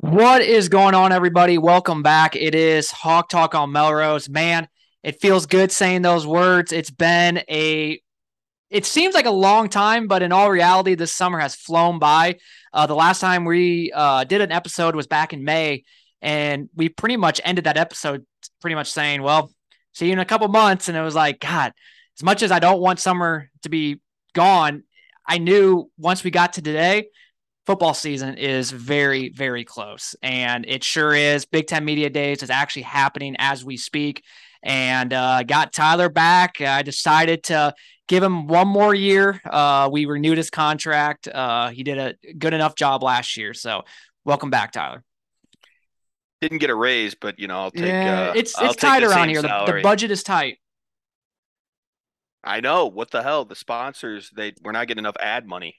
What is going on, everybody? Welcome back. It is Hawk Talk on Melrose. Man, it feels good saying those words. It seems like a long time, but in all reality, this summer has flown by. The last time we did an episode was back in May, and we pretty much ended that episode pretty much saying, well, see you in a couple months. And it was like, God, as much as I don't want summer to be gone, I knew once we got to today, football season is very, very close. And it sure is. Big Ten Media Days is actually happening as we speak. And got Tyler back. I decided to give him one more year. We renewed his contract. He did a good enough job last year. So welcome back, Tyler. Didn't get a raise, but Yeah, I'll it's take tight the around same here. The salary. budget is tight. I know. What the hell? The sponsors, we're not getting enough ad money.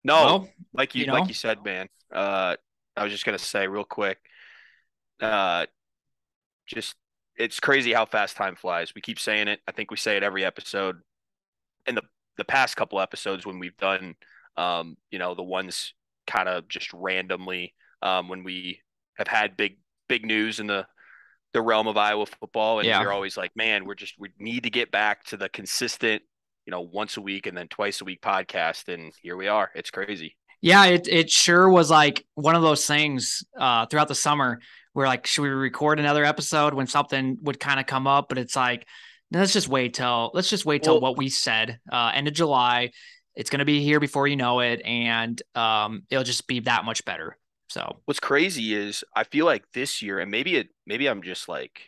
No, Well, like you you like know, you said, man. I was just gonna say real quick, uh just it's crazy how fast time flies. We keep saying it. I think we say it every episode. In the past couple episodes when we've done the ones kind of just randomly when we have had big news in the realm of Iowa football, and yeah. we're always like, man, we need to get back to the consistent, once a week and then twice a week podcast, and here we are. It's crazy. Yeah, it sure was like one of those things throughout the summer where like, should we record another episode when something would kind of come up? But it's like, no, let's just wait till Well, what we said, end of July. It's gonna be here before you know it, and it'll just be that much better. So what's crazy is I feel like this year, and maybe I'm just like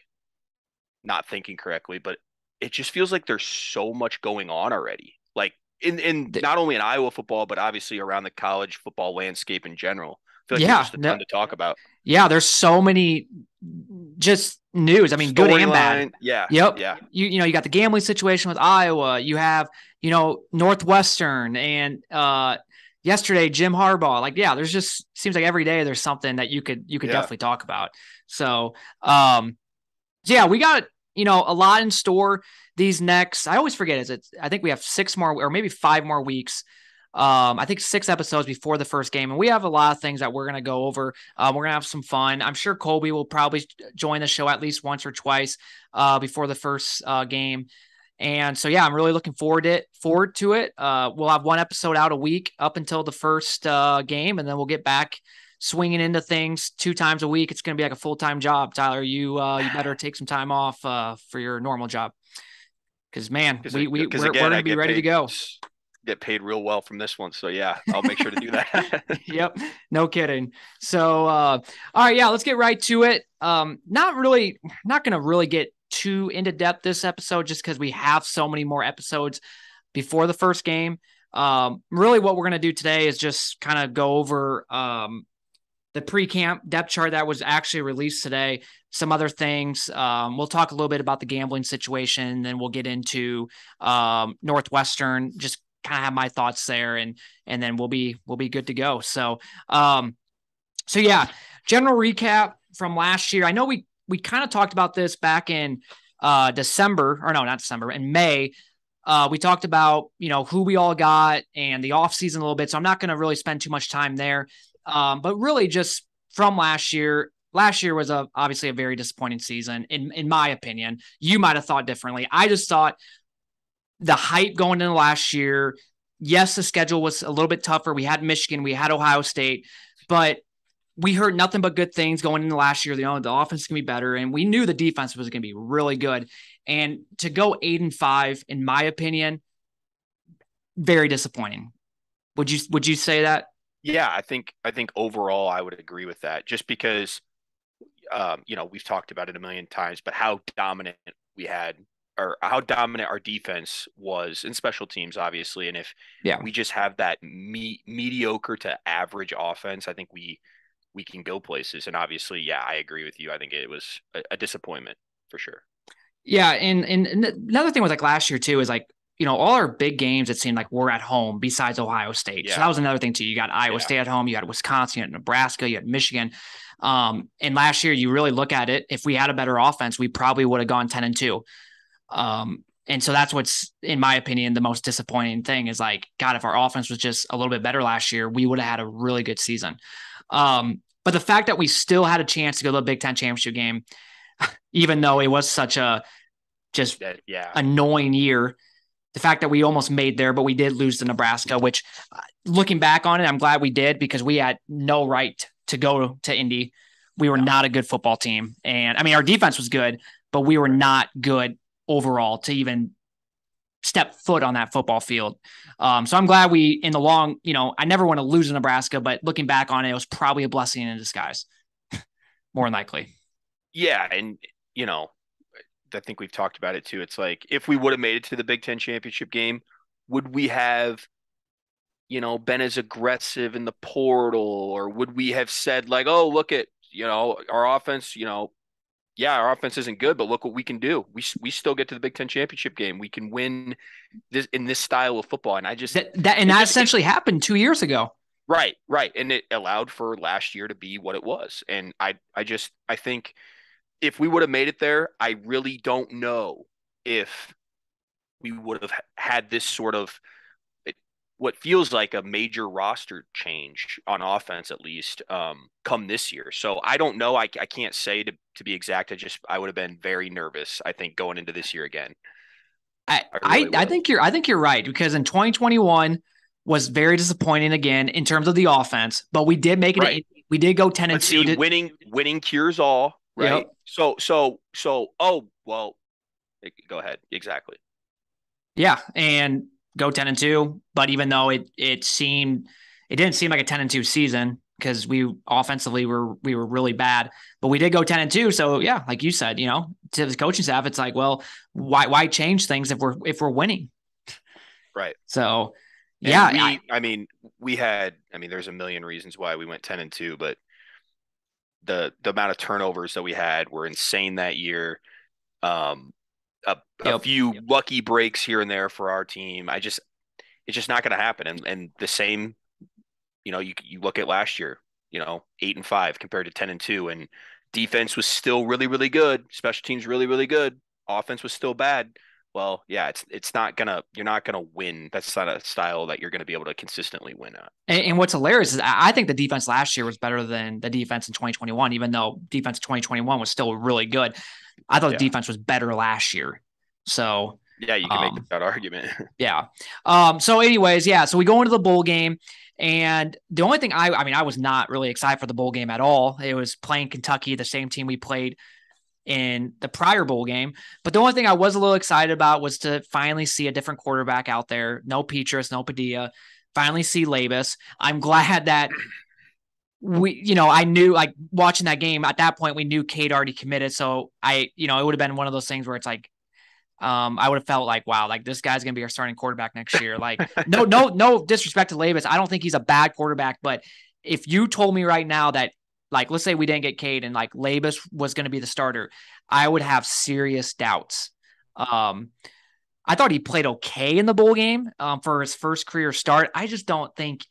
not thinking correctly, but it just feels like there's so much going on already. Like in th- not only in Iowa football, but obviously around the college football landscape in general. I feel like there's yeah, just a no, ton to talk about. yeah, there's so many just news. I mean, good and bad. Storyline, yeah, Yep. yeah. You got the gambling situation with Iowa. You have, Northwestern and yesterday Jim Harbaugh. Like, yeah, there's just seems like every day there's something that you could Yeah. definitely talk about. So yeah, we got, a lot in store these next. I always forget, I think we have six more or maybe five more weeks. I think six episodes before the first game, and we have a lot of things that we're gonna go over. We're gonna have some fun. I'm sure Colby will probably join the show at least once or twice before the first game. And so, yeah, I'm really looking forward to it. We'll have one episode out a week up until the first game, and then we'll get back swinging into things two times a week. It's going to be like a full time job. Tyler, you better take some time off for your normal job because man, Because we're again, going I to be ready to go. get paid real well from this one. So yeah, I'll make sure to do that. Yep, no kidding. So, all right, yeah, let's get right to it. Not going to really get too into depth this episode just because we have so many more episodes before the first game. Really, what we're going to do today is just kind of go over the pre-camp depth chart that was actually released today, some other things. We'll talk a little bit about the gambling situation, then we'll get into Northwestern, just kind of have my thoughts there, and then we'll be good to go. So yeah, general recap from last year. I know we kind of talked about this back in December, or no, not December, in May. We talked about who we all got and the offseason a little bit, so I'm not going to really spend too much time there. But really, just from last year. Last year was obviously a very disappointing season, in my opinion. You might have thought differently. I just thought the hype going into last year. Yes, the schedule was a little bit tougher. We had Michigan, we had Ohio State, but we heard nothing but good things going into last year. The offense can be better, and we knew the defense was going to be really good. And to go 8-5, in my opinion, very disappointing. Would you say that? Yeah, I think overall I would agree with that. Just because we've talked about it a million times, but how dominant we had or how dominant our defense was in special teams, obviously. And if Yeah. we just have that mediocre to average offense, I think we can go places. And obviously, yeah, I agree with you. I think it was a disappointment for sure. Yeah, and another thing was like last year too is like all our big games it seemed like were at home besides Ohio State. So that Yeah, was another thing too. You got Iowa yeah, State at home, you had Wisconsin, you had Nebraska, you had Michigan. And last year you really look at it, if we had a better offense, we probably would have gone 10-2. And so that's what's, in my opinion, the most disappointing thing is like, God, if our offense was just a little bit better last year, we would have had a really good season. But the fact that we still had a chance to go to the Big Ten championship game, even though it was such a just annoying year, the fact that we almost made there, but we did lose to Nebraska, which looking back on it, I'm glad we did because we had no right to go to Indy. We were not a good football team. And I mean, our defense was good, but we were not good overall to even step foot on that football field. So I'm glad we, in the long, I never want to lose to Nebraska, but looking back on it, it was probably a blessing in disguise, more than likely. Yeah. And, I think we've talked about it too. It's like, if we would have made it to the Big Ten championship game, would we have, been as aggressive in the portal, or would we have said like, oh, look at, our offense, our offense isn't good, but look what we can do. We still get to the Big Ten championship game. We can win this in this style of football. And I just that essentially happened 2 years ago. Right. And it allowed for last year to be what it was. And I think if we would have made it there, I really don't know if we would have had this sort of what feels like a major roster change on offense, at least, come this year. So I don't know. I can't say to be exact. I would have been very nervous, I think, going into this year again. I think you're right, because in 2021 was very disappointing again in terms of the offense, but we did make it. Right. We did go 10-2. Winning cures all, right? Yep. Oh, well, go ahead. Exactly. Yeah. And go 10-2. But even though it didn't seem like a 10-2 season, because we offensively we were really bad, but we did go 10-2. So yeah, like you said, to the coaching staff, it's like, well, why change things if we're winning? Right. So yeah, there's a million reasons why we went 10-2, but the amount of turnovers that we had were insane that year. A few lucky breaks here and there for our team. It's just not going to happen. And the same, you look at last year, 8-5 compared to 10-2, and defense was still really, really good. Special teams really, really good. Offense was still bad. Well, yeah, you're not gonna win. That's not a style that you're gonna be able to consistently win at. And what's hilarious is I think the defense last year was better than the defense in 2021, even though defense in 2021 was still really good. I thought the defense was better last year. So yeah, you can make that argument. Yeah. So anyways, yeah. So we go into the bowl game, and the only thing I was not really excited for the bowl game at all. It was playing Kentucky, the same team we played in the prior bowl game. But the only thing I was a little excited about was to finally see a different quarterback out there. No Petrus, no Padilla. Finally see Labus. I'm glad that I knew, like, watching that game at that point, we knew Cade already committed. So it would have been one of those things where it's like, I would have felt like, wow, like this guy's going to be our starting quarterback next year. Like, no disrespect to Labus. I don't think he's a bad quarterback, but if you told me right now that, like, let's say we didn't get Cade and like Labus was going to be the starter, I would have serious doubts. I thought he played okay in the bowl game for his first career start. I just don't think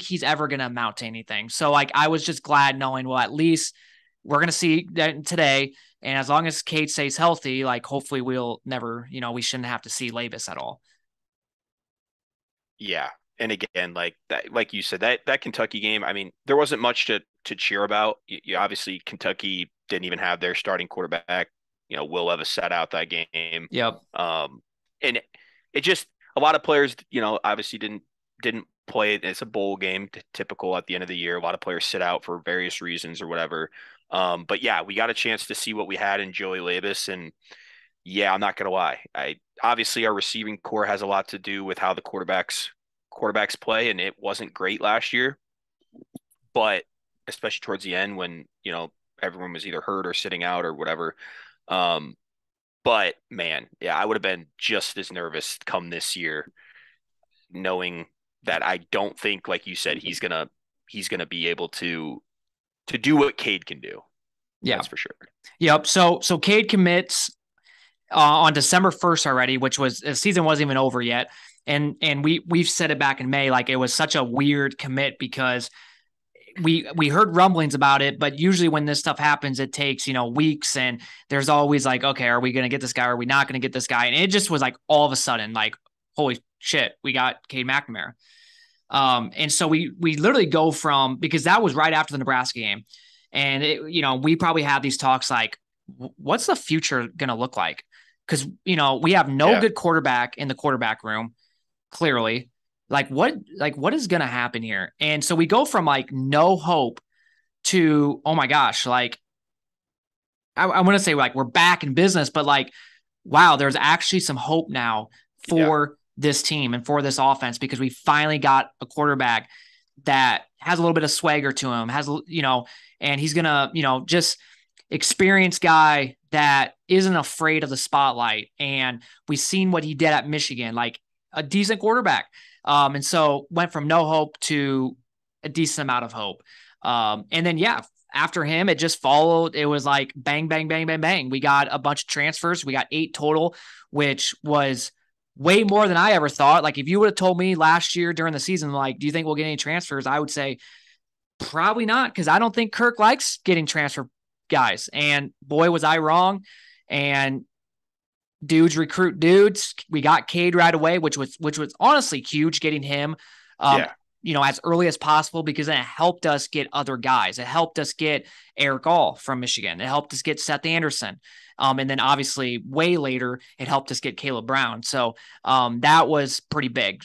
he's ever going to amount to anything. So like, I was just glad knowing, well, at least we're going to see that today. And as long as Cade stays healthy, like, hopefully we'll never, we shouldn't have to see Labus at all. Yeah. And again, like that, like you said, that Kentucky game, I mean, there wasn't much to cheer about. Obviously, Kentucky didn't even have their starting quarterback. Will Levis sat out that game. Yep. And it just, a lot of players, obviously didn't play it. It's a bowl game, typical at the end of the year. A lot of players sit out for various reasons or whatever. But yeah, we got a chance to see what we had in Joey Labus, and yeah, I'm not gonna lie. Obviously our receiving core has a lot to do with how the quarterbacks play, and it wasn't great last year. But especially towards the end when, everyone was either hurt or sitting out or whatever. But man, yeah, I would have been just as nervous come this year, knowing that I don't think, like you said, he's gonna be able to do what Cade can do. Yeah, that's for sure. Yep. So Cade commits on December 1st already, which was, the season wasn't even over yet. And we've said it back in May, like it was such a weird commit because we heard rumblings about it, but usually when this stuff happens, it takes, weeks, and there's always like, okay, are we going to get this guy? Or are we not going to get this guy? And it just was like all of a sudden, like, holy shit, we got Cade McNamara. And so we literally go from, because that was right after the Nebraska game, and we probably have these talks like, what's the future going to look like? Because we have no Yeah. good quarterback in the quarterback room, clearly. What is going to happen here? And so we go from like no hope to, oh my gosh, like I want to say like we're back in business, but like, wow, there's actually some hope now Yeah. for this team and for this offense, because we finally got a quarterback that has a little bit of swagger to him, and he's going to, just experienced guy that isn't afraid of the spotlight. And we've seen what he did at Michigan, like a decent quarterback. And so went from no hope to a decent amount of hope. And then, yeah, after him, it just followed. It was like bang, bang, bang, bang, bang. We got a bunch of transfers. We got 8 total, which was way more than I ever thought. Like, if you would have told me last year during the season, like, do you think we'll get any transfers? I would say probably not, because I don't think Kirk likes getting transfer guys. And boy, was I wrong. And dudes recruit dudes. We got Cade right away, which was honestly huge, getting him um, Yeah. as early as possible, because then it helped us get other guys. It helped us get Eric All from Michigan. It helped us get Seth Anderson. And then obviously way later, it helped us get Caleb Brown. So that was pretty big.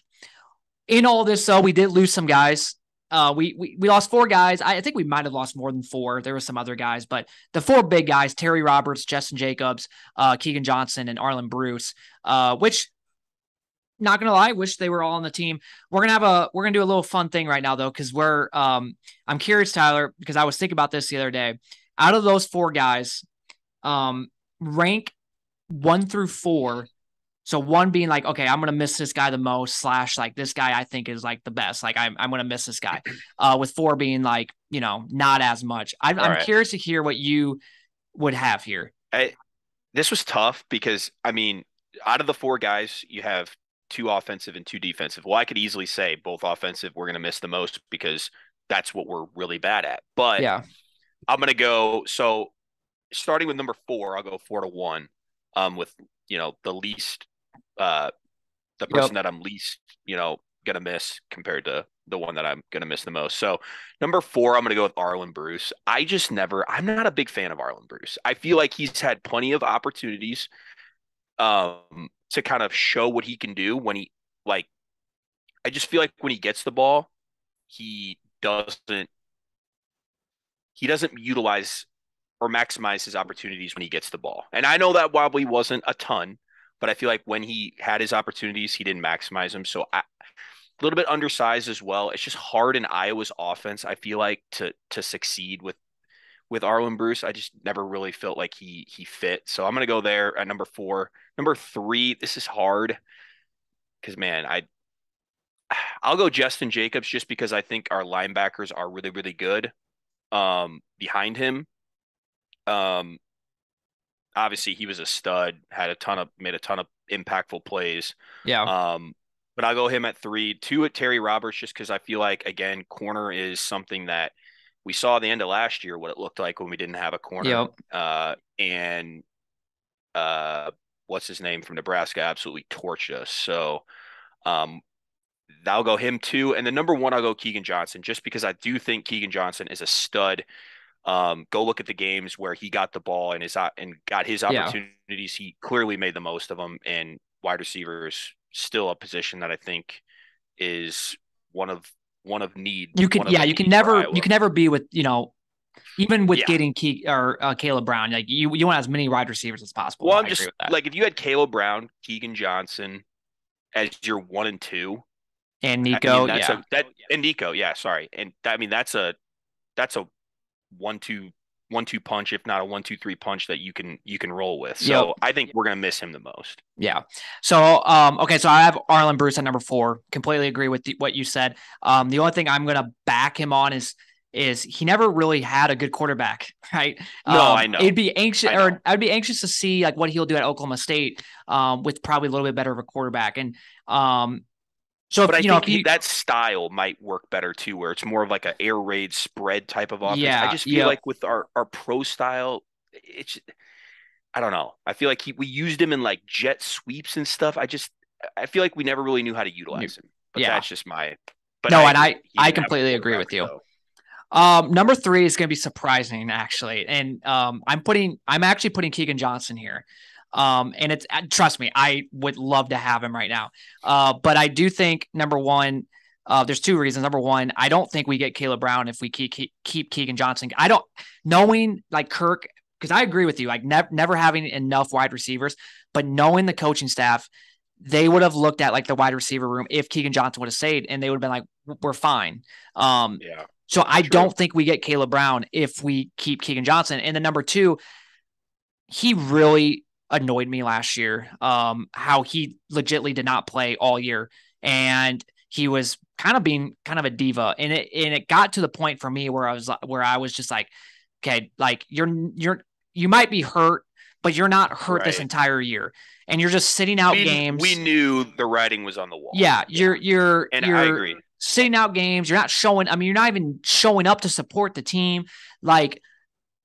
In all this, though, we did lose some guys. We lost 4 guys. I think we might have lost more than 4. There were some other guys, but the 4 big guys: Terry Roberts, Justin Jacobs, Keegan Johnson, and Arlen Bruce. Which, not gonna lie, wish they were all on the team. We're gonna do a little fun thing right now, though, because I'm curious, Tyler, because I was thinking about this the other day. Out of those 4 guys, rank 1 through 4. So 1 being like, okay, I'm gonna miss this guy the most, / like this guy I think is like the best. Like I'm gonna miss this guy. With 4 being like, not as much. All I'm right. curious to hear what you would have here. This was tough because I mean, out of the 4 guys, you have 2 offensive and 2 defensive. Well, I could easily say both offensive we're going to miss the most because that's what we're really bad at. But Yeah, I'm going to go so starting with number 4, I'll go 4-1 with, the least uh the person yep, that I'm least, going to miss compared to the one that I'm going to miss the most. So, number 4, I'm going to go with Arlen Bruce. I'm not a big fan of Arlen Bruce. I feel like he's had plenty of opportunities to kind of show what he can do like, I just feel like when he gets the ball, he doesn't, he doesn't utilize or maximize his opportunities when he gets the ball. And I know that Wobbly wasn't a ton, but I feel like when he had his opportunities, he didn't maximize them. So a little bit undersized as well. It's just hard in Iowa's offense, I feel like, to succeed with Arlen Bruce. I just never really felt like he fit. So I'm gonna go there at number 4. Number 3, this is hard because man, I'll go Justin Jacobs just because I think our linebackers are really, really good behind him. Um Obviously he was a stud, made a ton of impactful plays. yeah, Um but I'll go him at 3, 2 at Terry Roberts just because I feel like again corner is something that we saw at the end of last year what it looked like when we didn't have a corner. yep, And uh what's his name from Nebraska absolutely torched us. So um I'll go him too. And then number 1, I'll go Keegan Johnson just because I do think Keegan Johnson is a stud. Go look at the games where he got the ball and got his yeah. opportunities. He clearly made the most of them. And wide receiver is still a position that I think is one of one of a You can need for never Iowa. be with, even with Yeah. getting Caleb Brown, like you want as many wide receivers as possible. Well, I'm I agree just with that. like if you had Caleb Brown, Keegan Johnson as your 1 and 2, And I mean Nico, that's yeah, a that and Nico, yeah, sorry. And I mean that's a 1-2 1-2 punch, if not a 1-2-3 punch that you can roll with. yep. So I think we're gonna miss him the most. Yeah. So, okay. So I have Arlen Bruce at number 4. Completely agree with what you said. The only thing I'm going to back him on is he never really had a good quarterback, right? No, I know. It'd be anxious, I know. or I'd be anxious to see like what he'll do at Oklahoma State, with probably a little bit better of a quarterback. And so But if I you know think if you, that style might work better too, where it's more of like an air raid spread type of offense. I yeah, just feel yep. like with our pro style, it's I don't know. I feel like we used him in like jet sweeps and stuff. I feel like we never really knew how to utilize him. But Yeah. that's just my But No, I and agree. He I didn't have a completely agree quarterback, with you. so Number 3 is going to be surprising, actually. And I'm actually putting Keegan Johnson here. And it's, trust me, I would love to have him right now. But I do think, number one, there's 2 reasons. Number one, I don't think we get Caleb Brown if we keep Keegan Johnson. I don't, knowing like Kirk, because I agree with you, like never having enough wide receivers, but knowing the coaching staff, they would have looked at like the wide receiver room if Keegan Johnson would have stayed, and they would have been like, we're fine. yeah, So I true. don't think we get Caleb Brown if we keep Keegan Johnson. And then number 2, he really annoyed me last year. How he legitimately did not play all year, and he was kind of being kind of a diva. And it got to the point for me where I was just like, okay, like you might be hurt, but you're not hurt this Right. entire year, and you're just sitting out We games. knew the writing was on the wall. Yeah, And I you're agree. sitting out games. You're not showing. I mean, you're not even showing up to support the team. Like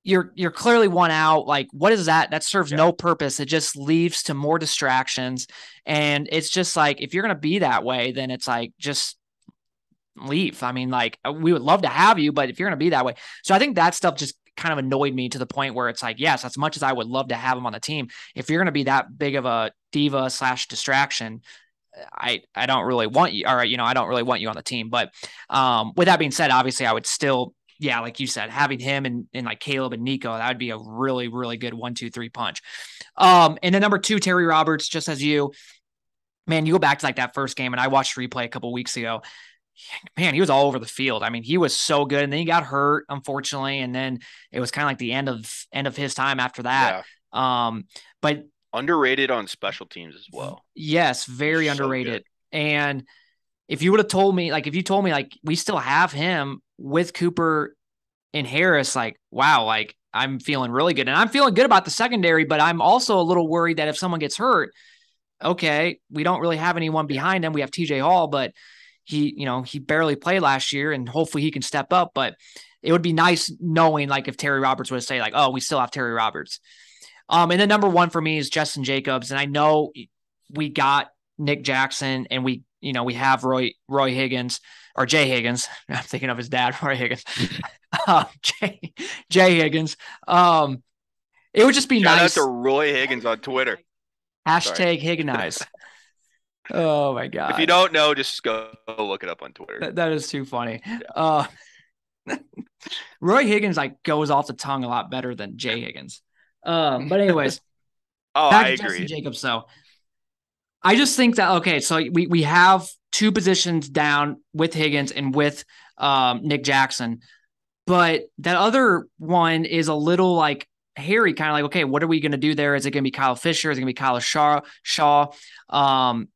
you're clearly one out. Like, what is that? That serves Yeah. no purpose. It just leads to more distractions. And it's just like, if you're gonna be that way, then it's like just leave. I mean, like, we would love to have you, but if you're gonna be that way. So I think that stuff just kind of annoyed me to the point where it's like, yes, as much as I would love to have him on the team, if you're gonna be that big of a diva / distraction, I don't really want you. All right, I don't really want you on the team. But with that being said, obviously I would still, yeah, like you said, having him and like Caleb and Nico, that would be a really, really good 1-2-3 punch. And then number 2, Terry Roberts, just as you, man, you go back to like that first game, and I watched replay a couple weeks ago. Man, he was all over the field. I mean, he was so good, and then he got hurt, unfortunately, and then it was kind of like the end of his time after that. Yeah. But Underrated on special teams as well. yes, very He's so good. underrated. And if you would have told me, like, if you told me, like, we still have him with Cooper and Harris, like, wow, like, I'm feeling really good. And I'm feeling good about the secondary, but I'm also a little worried that if someone gets hurt, okay, we don't really have anyone Yeah. behind him. We have TJ Hall, but he barely played last year, and hopefully he can step up. But it would be nice knowing, like, if Terry Roberts would say, like, oh, we still have Terry Roberts. And then number 1 for me is Justin Jacobs. And I know we got Nick Jackson, and we have Roy Higgins, or Jay Higgins. I'm thinking of his dad, Roy Higgins. Jay Higgins. It would just be Shout nice. out to Roy Higgins on Twitter. Hashtag Higginize. Oh my God. If you don't know, just go look it up on Twitter. That is too funny. Yeah. Roy Higgins like goes off the tongue a lot better than Jay Higgins. But anyways, Oh, back I to agree. Justin Jacobs. So I just think that, okay, so we have 2 positions down with Higgins and with Nick Jackson, but that other one is a little like hairy, kind of like, okay, what are we going to do there? Is it going to be Kyle Fisher? Is it going to be Kyle Shaw? And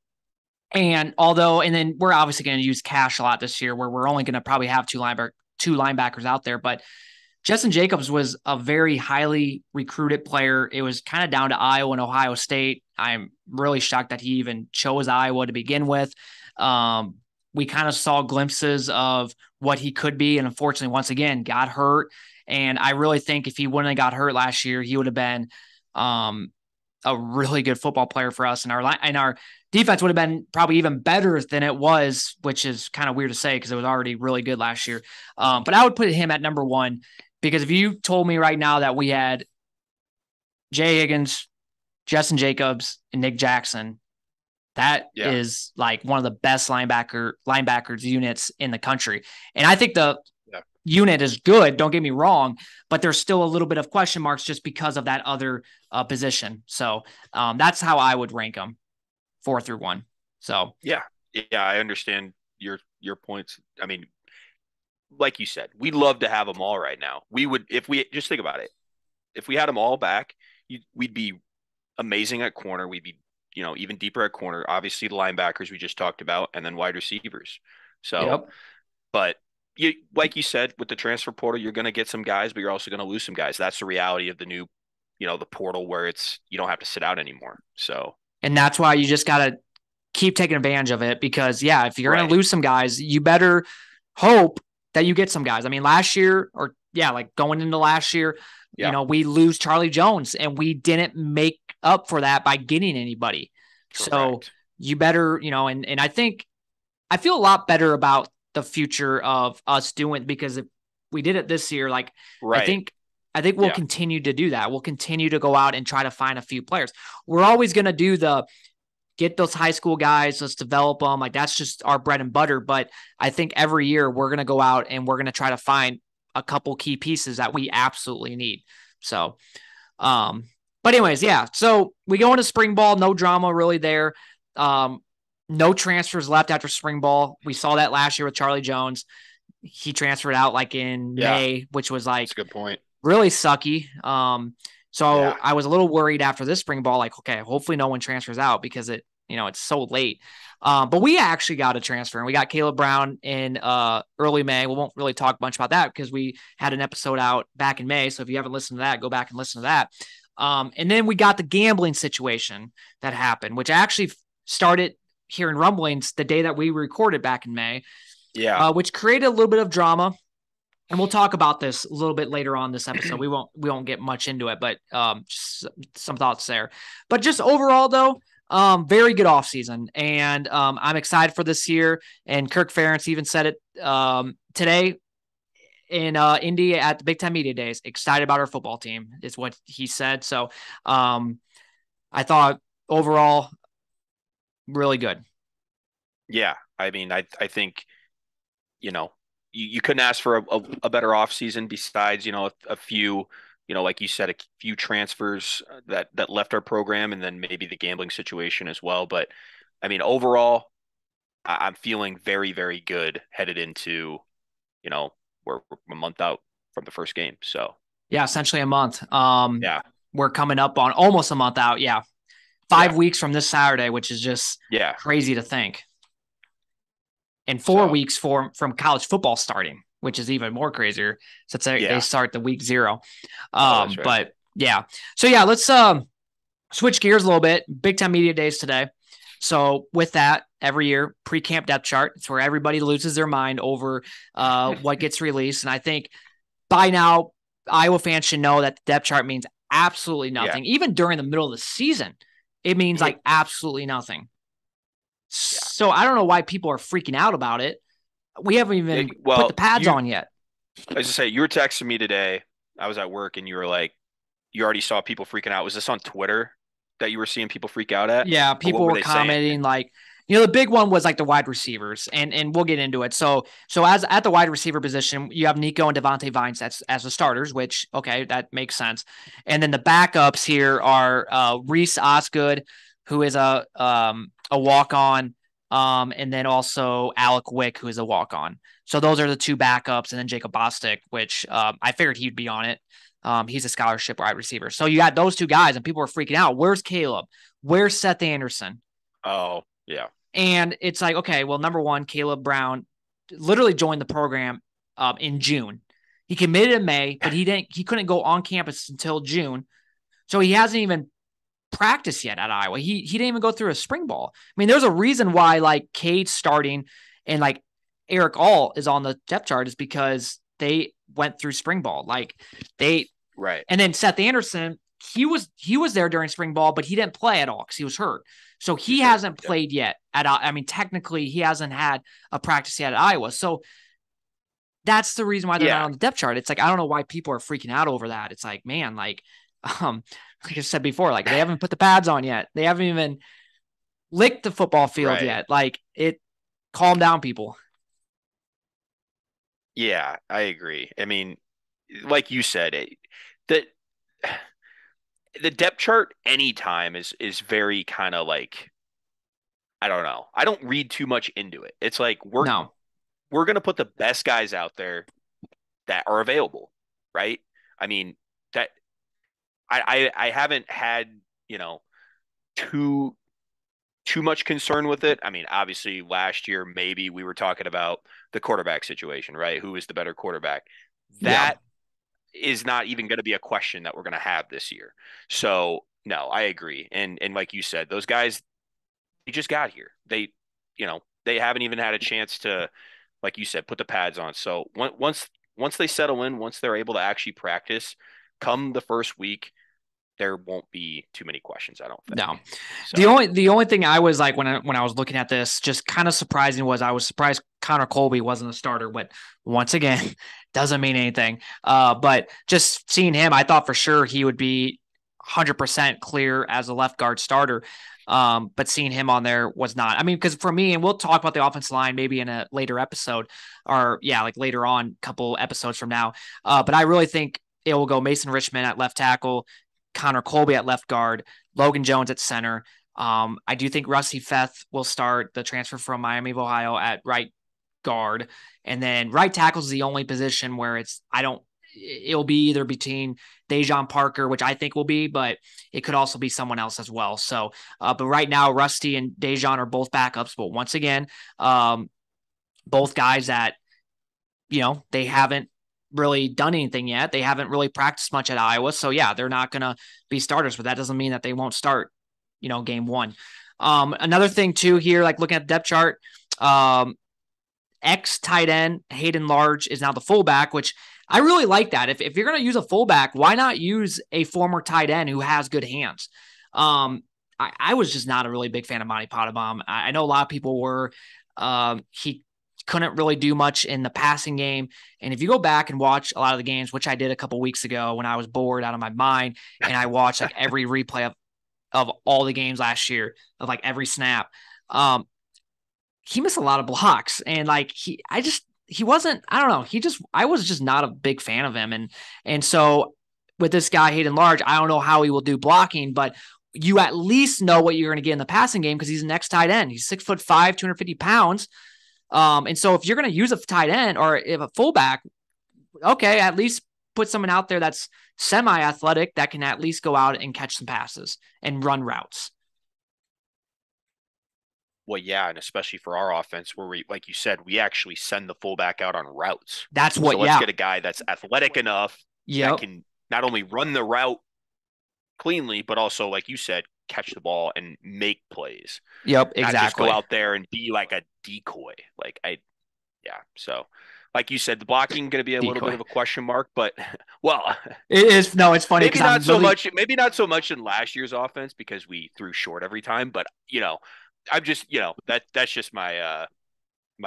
then we're obviously going to use cash a lot this year, where we're only going to probably have two linebackers out there. But Justin Jacobs was a very highly recruited player. It was kind of down to Iowa and Ohio State. I'm really shocked that he even chose Iowa to begin with. We kind of saw glimpses of what he could be, and unfortunately, once again, got hurt. And I really think if he wouldn't have got hurt last year, he would have been a really good football player for us, and our defense would have been probably even better than it was, which is kind of weird to say because it was already really good last year. But I would put him at number 1, because if you told me right now that we had Jay Higgins, Justin Jacobs, and Nick Jackson, that is like one of the best linebackers units in the country. And I think the unit is good, don't get me wrong, but there's still a little bit of question marks just because of that other position. So that's how I would rank them, 4 through 1. So yeah, I understand your points. I mean, like you said, we'd love to have them all right now. We would, if we just think about it, if we had them all back, we'd be amazing at corner. We'd be, even deeper at corner. Obviously, the linebackers we just talked about, and then wide receivers. So, but like you said, with the transfer portal, you're going to get some guys, but you're also going to lose some guys. That's the reality of the new, the portal, where you don't have to sit out anymore. So, and that's why you just got to keep taking advantage of it, because if you're going to lose some guys, you better hope that you get some guys. I mean, last year, like going into last year, we lose Charlie Jones, and we didn't make up for that by getting anybody. Correct. So you better, and I think I feel a lot better about the future of us doing, because if we did it this year, like I Right. think I think we'll Yeah. continue to do that. We'll continue to go out and try to find a few players. We're always going to do the get those high school guys, let's develop them. Like that's just our bread and butter. But I think every year we're going to go out and we're going to try to find a couple key pieces that we absolutely need. So, um, but anyways, yeah. So we go into spring ball, no drama really there. Um, no transfers left after spring ball. We saw that last year with Charlie Jones. He transferred out like in Yeah. May, which was That's like a good point. really sucky. So Yeah. I was a little worried after this spring ball, like, okay, hopefully no one transfers out because it's so late. But we actually got a transfer and we got Caleb Brown in early May. We won't really talk much about that because we had an episode out back in May. So if you haven't listened to that, go back and listen to that. And then we got the gambling situation that happened, which actually started hearing rumblings the day that we recorded back in May, Yeah. which created a little bit of drama. And we'll talk about this a little bit later on this episode. We won't get much into it, but just some thoughts there. But just overall, though, very good offseason. And I'm excited for this year. And Kirk Ferentz even said it today in Indy at the Big Ten Media Days. Excited about our football team is what he said. So I thought overall, really good. Yeah. I mean, I think, you know, you couldn't ask for a better offseason besides, a few, like you said, a few transfers that left our program and then maybe the gambling situation as well. But I mean, overall, I'm feeling very, very good headed into, we're a month out from the first game. So Yeah, essentially a month. yeah, We're coming up on almost a month out. Yeah. 5 yeah, weeks from this Saturday, which is just yeah. crazy to think. And 4 So weeks from college football starting, which is even more crazier since they yeah. start the week 0. Oh, that's right. But yeah. So yeah, let's switch gears a little bit. Big Time Media Days today. So with that, every year, pre-camp depth chart. It's where everybody loses their mind over what gets released. And I think by now, Iowa fans should know that the depth chart means absolutely Yeah, nothing. Even during the middle of the season, it means like absolutely nothing. yeah. So I don't know why people are freaking out about it. We haven't even put the Well, pads on yet. I was just say you were texting me today. I was at work and you were like, you already saw people freaking out. Was this on Twitter that you were seeing people freak out at? Yeah, Or what people were were they saying? commenting like, the big one was like the wide receivers, and we'll get into it. So as at the wide receiver position, you have Nico and Devontae Vines as the starters, which okay, that makes sense. And then the backups here are Reese Osgood, who is a walk on, and then also Alec Wick, who is a walk on. So those are the two backups, and then Jacob Bostic, which I figured he'd be on it. He's a scholarship wide receiver. So you got those two guys, and people are freaking out. Where's Caleb? Where's Seth Anderson? Oh, yeah. And it's like, okay, well, number one, Caleb Brown literally joined the program in June. He committed in May, but he couldn't go on campus until June. So he hasn't even practiced yet at Iowa. He didn't even go through a spring ball. I mean, there's a reason why like Cade's starting and like Eric All is on the depth chart is because they went through spring ball. Like they Right. and then Seth Anderson, he was there during spring ball, but he didn't play at all because he was hurt. So he Sure. hasn't Yep. played yet. I mean, technically, he hasn't had a practice yet at Iowa. So that's the reason why they're not Yeah. on the depth chart. It's like I don't know why people are freaking out over that. It's like, man, um, like I said before, like they haven't put the pads on yet. They haven't even licked the football field Right. yet. Like it, calm down, people. Yeah, I agree. I mean, like you said, the the depth chart anytime is very kind of like I don't know. I don't read too much into it. It's like No, we're gonna put the best guys out there that are available, right? I mean that I haven't had too too much concern with it. I mean, obviously last year maybe we were talking about the quarterback situation, right? Who is the better quarterback? yeah, That is not even going to be a question that we're going to have this year. So, no, I agree. And like you said, those guys they just got here. They haven't even had a chance to like you said put the pads on. So, once they settle in, once they're able to actually practice come the first week, there won't be too many questions, I don't think. No. So The only thing I was like when I was looking at this, just kind of surprising was I was surprised Connor Colby wasn't a starter, but once again, doesn't mean anything. But just seeing him, I thought for sure he would be 100% clear as a left guard starter. But seeing him on there was not. I mean, because for me, and we'll talk about the offensive line maybe in a later episode, or yeah, like later on, couple episodes from now. But I really think it will go Mason Richmond at left tackle, Connor Colby at left guard, Logan Jones at center. I do think Rusty Feth will start, the transfer from Miami of Ohio, at right guard. And then right tackle is the only position where it'll be either between Dejon Parker, which I think will be, but it could also be someone else as well. So, but right now, Rusty and Dejon are both backups. But once again, both guys that, they haven't really done anything yet. They haven't really practiced much at Iowa. So yeah, they're not going to be starters, but that doesn't mean that they won't start, game one. Another thing too here, like looking at the depth chart, ex tight end Hayden Large is now the fullback, which I really like that. If you're going to use a fullback, why not use a former tight end who has good hands? I was just not a really big fan of Monty Pottebaum. I know a lot of people were. He couldn't really do much in the passing game. And if you go back and watch a lot of the games, which I did a couple weeks ago when I was bored out of my mind, and I watched like every replay of all the games last year, of like every snap, he missed a lot of blocks. And like he wasn't, I don't know. I was just not a big fan of him. And so with this guy, Hayden Large, I don't know how he will do blocking, but you at least know what you're going to get in the passing game because he's an ex tight end. He's 6'5", 250 pounds. And so if you're going to use a tight end or if a fullback, okay, at least put someone out there that's semi-athletic that can at least go out and catch some passes and run routes. well, yeah, and especially for our offense, where we, like you said, we actually send the fullback out on routes. That's So what, let's yeah. get a guy that's athletic enough that Yep. can not only run the route cleanly, but also, like you said, catch the ball and make plays. Yep. Not just go Exactly. out there and be like a decoy. Yeah. So, like you said, the blocking going to be a little bit Decoy. of a question mark, but well, It is. No, it's funny because maybe I'm not so literally much. Maybe not so much in last year's offense because we threw short every time. But I'm just that's just my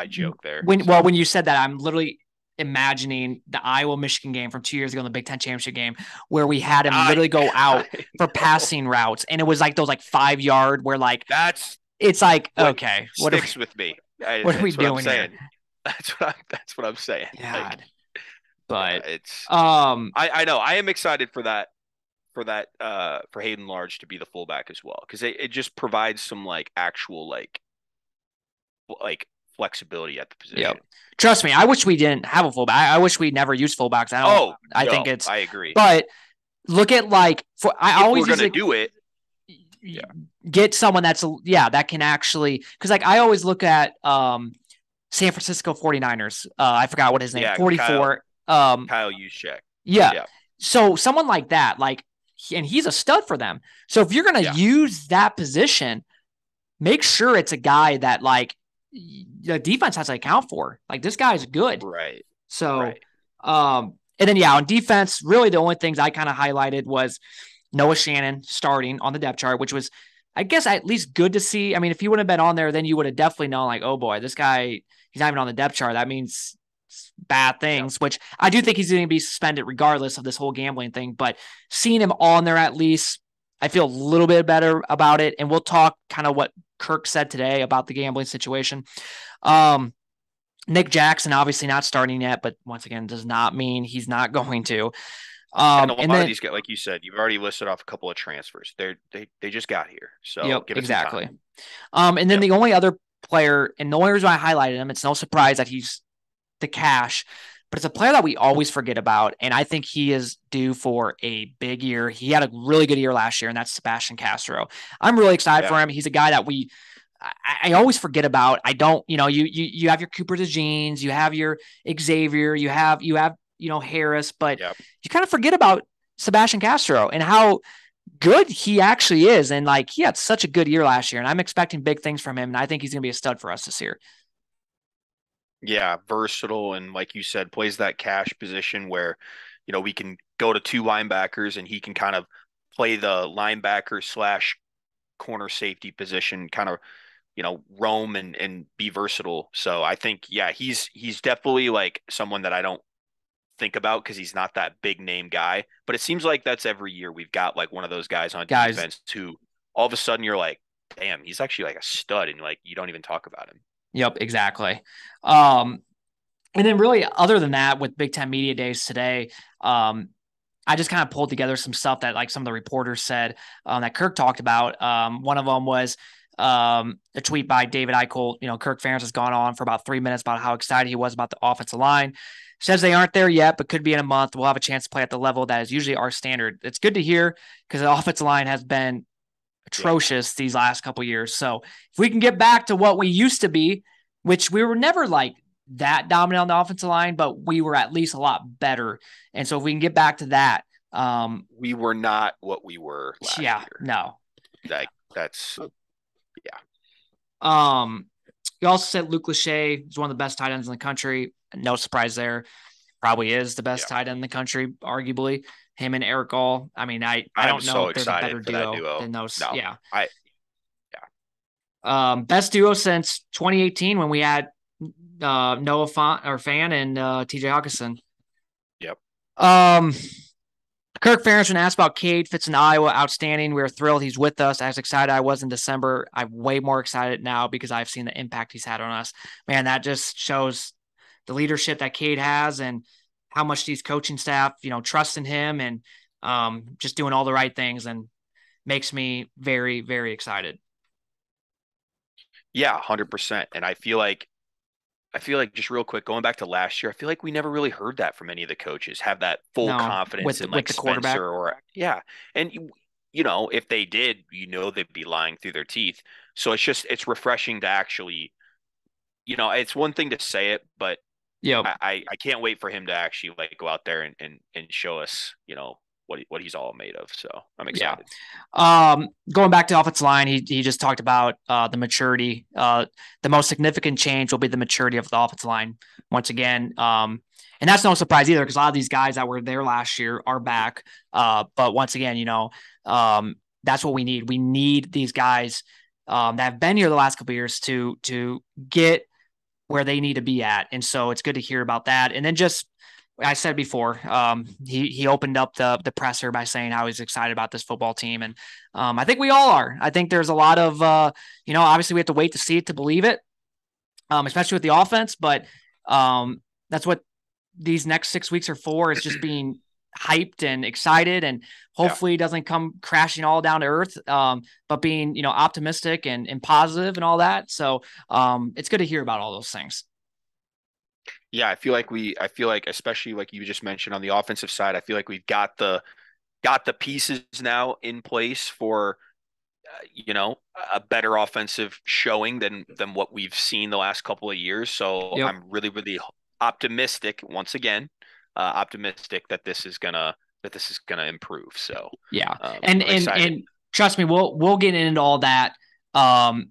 joke there. So when you said that, I'm literally imagining the Iowa Michigan game from 2 years ago in the Big Ten championship game where we had him I literally go I out for know passing routes, and it was like those like 5 yard where like that's it's like what okay, sticks with me. what are we That's what I'm doing here? saying. That's what I'm saying. Like, God, yeah, but it's um, I know I am excited for that for Hayden Large to be the fullback as well because it just provides some like actual like flexibility at the yep. position. Trust me, I wish we didn't have a fullback. I wish we never used fullbacks. Oh I think no, it's, I agree. but look at like I If we're always use gonna it. do it, yeah, Get someone that can actually, because like I always look at San Francisco 49ers. I forgot what his name, yeah, 44. Kyle Juszczyk. Yeah. Yeah, So someone like that, like, and he's a stud for them. So if you're gonna yeah, use that position, make sure it's a guy that like the defense has to account for. Like this guy's good. right, So, right. and then yeah, on defense, really the only things I kind of highlighted was Noah Shannon starting on the depth chart, which was, I guess, at least good to see. I mean, if he would have been on there, then you would have definitely known, like, oh boy, this guy, he's not even on the depth chart. That means bad Yeah, things, which I do think he's going to be suspended regardless of this whole gambling thing. But seeing him on there at least, I feel a little bit better about it. And we'll talk kind of what Kirk said today about the gambling situation. Nick Jackson, obviously not starting yet, but once again, does not mean he's not going to. and a And lot of then, these guys, like you said, you've already listed off a couple of transfers. They just got here, so yep, give it some time. exactly. And then Yep. the only other player, and the only reason I highlighted him, it's no surprise that he's the cash, but it's a player that we always forget about. And I think he is due for a big year. He had a really good year last year, and that's Sebastian Castro. I'm really excited Yeah. for him. He's a guy that I always forget about. I don't, you have your Cooper DeJeans, you have your Xavier, you have, Harris, but Yep. you kind of forget about Sebastian Castro and how good he actually is. And like, he had such a good year last year, and I'm expecting big things from him. And I think he's going to be a stud for us this year. Yeah, versatile and like you said, plays that cash position where, we can go to two linebackers and he can kind of play the linebacker slash corner safety position, kind of, roam and be versatile. So I think, yeah, he's definitely like someone that I don't think about because he's not that big name guy. But it seems like that's every year we've got like one of those guys on Guys. defense who all of a sudden you're like, damn, he's actually like a stud, and like you don't even talk about him. Yep, exactly. Um, and then really other than that, with Big Ten Media Days today, I just kind of pulled together some stuff that like some of the reporters said that Kirk talked about. One of them was a tweet by David Eichel. Kirk Ferentz has gone on for about 3 minutes about how excited he was about the offensive line. Says they aren't there yet, but could be in a month. We'll have a chance to play at the level that is usually our standard. It's good to hear because the offensive line has been Yeah. atrocious these last couple of years. So if we can get back to what we used to be, which we were never like that dominant on the offensive line, but we were at least a lot better. And so if we can get back to that, We were not what we were last yeah, year. no. Like that's yeah. You also said Luke Lachey is one of the best tight ends in the country. No surprise there. Probably is the best Yeah. tight end in the country, arguably. Him and Eric Gall. I mean, I I'm don't know so if there's a excited better for that duo duo. than those. No, Yeah. yeah. Best duo since 2018 when we had Noah Fan and TJ Hawkinson. Yep. Um, Kirk Ferentz, when asked about Cade, fits in Iowa, outstanding. We are thrilled he's with us. As excited I was in December, I'm way more excited now because I've seen the impact he's had on us. Man, that just shows the leadership that Cade has and how much these coaching staff, trust in him and just doing all the right things, and makes me very, very excited. Yeah, 100%. And I feel like just real quick, going back to last year, I feel like we never really heard that from any of the coaches, have that full No, confidence with in with like the quarterback. Spencer or yeah. And if they did, they'd be lying through their teeth. So it's refreshing to actually, it's one thing to say it, but Yep. I can't wait for him to actually like go out there and show us, what he's all made of. So I'm Yeah. excited. Going back to offensive line, he just talked about the maturity. The most significant change will be the maturity of the offensive line once again. And that's no surprise either because a lot of these guys that were there last year are back. But once again, that's what we need. We need these guys that have been here the last couple of years to get where they need to be at. And so it's good to hear about that. And then just I said before, he opened up the presser by saying how he's excited about this football team, and I think we all are. I think there's a lot of obviously we have to wait to see it to believe it, especially with the offense. But that's what these next 6 weeks are for. It's just being hyped and excited, and Yeah. hopefully it doesn't come crashing all down to earth. But being optimistic and positive and all that. So it's good to hear about all those things. Yeah, I feel like especially like you just mentioned on the offensive side, I feel like we've got the pieces now in place for a better offensive showing than what we've seen the last couple of years. So Yep. I'm really, really optimistic once again, optimistic that this is gonna improve. So Yeah. And I'm and excited. and trust me, we'll get into all that. Um